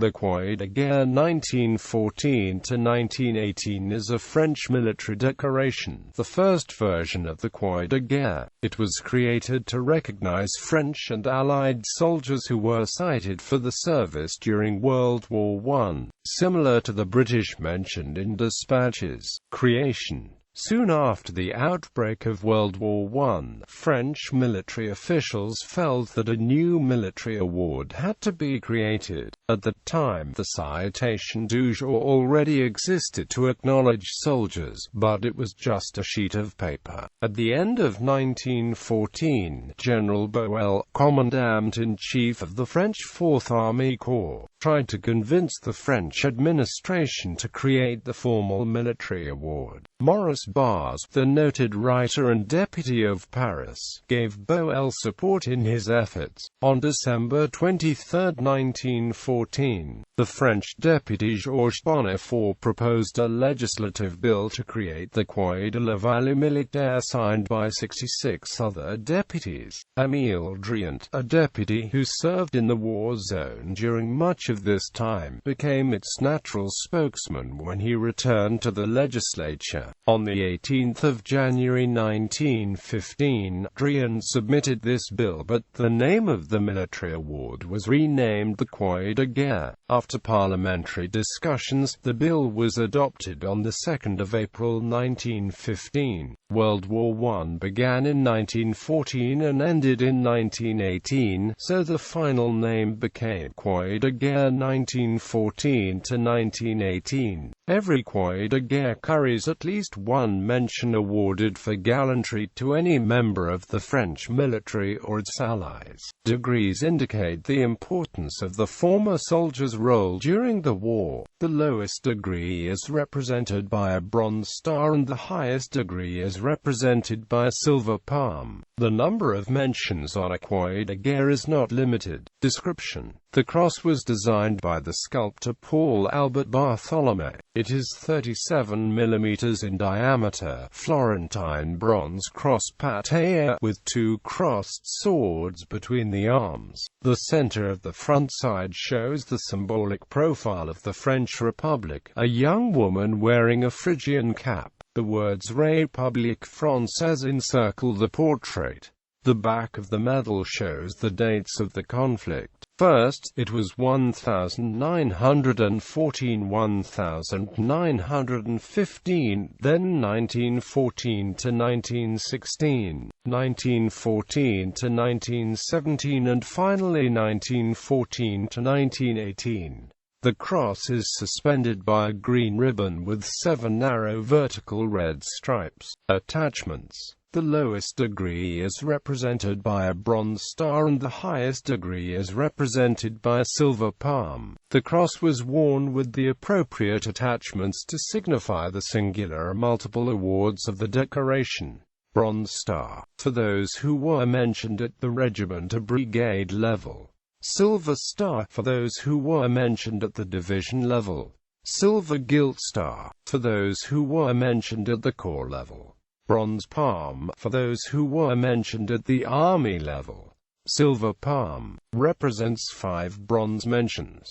The Croix de guerre 1914–1918 is a French military decoration, the first version of the Croix de guerre. It was created to recognize French and Allied soldiers who were cited for the service during World War I, similar to the British mentioned in dispatches. Creation. Soon after the outbreak of World War I, French military officials felt that a new military award had to be created. At the time, the citation du jour already existed to acknowledge soldiers, but it was just a sheet of paper. At the end of 1914, General Boel, Commandant-in-Chief of the French Fourth Army Corps, tried to convince the French administration to create the formal military award. Maurice Barrès, the noted writer and deputy of Paris, gave Boel support in his efforts. On December 23, 1914, the French deputy Georges Bonnefoy proposed a legislative bill to create the Croix de la Valeur militaire, signed by 66 other deputies. Émile Driant, a deputy who served in the war zone during much of this time, became its natural spokesman when he returned to the legislature. On the 18th of January 1915, Driant submitted this bill, but the name of the military award was renamed the Croix de guerre. After parliamentary discussions, the bill was adopted on the 2nd of April 1915. World War I began in 1914 and ended in 1918, so the final name became Croix de guerre 1914–1918. Every Croix de guerre carries at least one mention awarded for gallantry to any member of the French military or its allies. Degrees indicate the importance of the former soldier's role during the war. The lowest degree is represented by a bronze star and the highest degree is represented by a silver palm. The number of mentions on a Croix de guerre is not limited. Description: the cross was designed by the sculptor Paul Albert Bartholomé. It is 37 mm in diameter, Florentine bronze cross patea, with two crossed swords between the arms. The center of the front side shows the symbolic profile of the French Republic, a young woman wearing a Phrygian cap. The words République Française encircle the portrait. The back of the medal shows the dates of the conflict. First, it was 1914–1915, then 1914–1916, 1914–1917, and finally 1914–1918. The cross is suspended by a green ribbon with 7 narrow vertical red stripes. Attachments: the lowest degree is represented by a bronze star and the highest degree is represented by a silver palm. The cross was worn with the appropriate attachments to signify the singular or multiple awards of the decoration. Bronze star, for those who were mentioned at the regiment or brigade level. Silver star, for those who were mentioned at the division level. Silver gilt star, for those who were mentioned at the corps level. Bronze palm, for those who were mentioned at the army level. Silver palm represents 5 bronze mentions.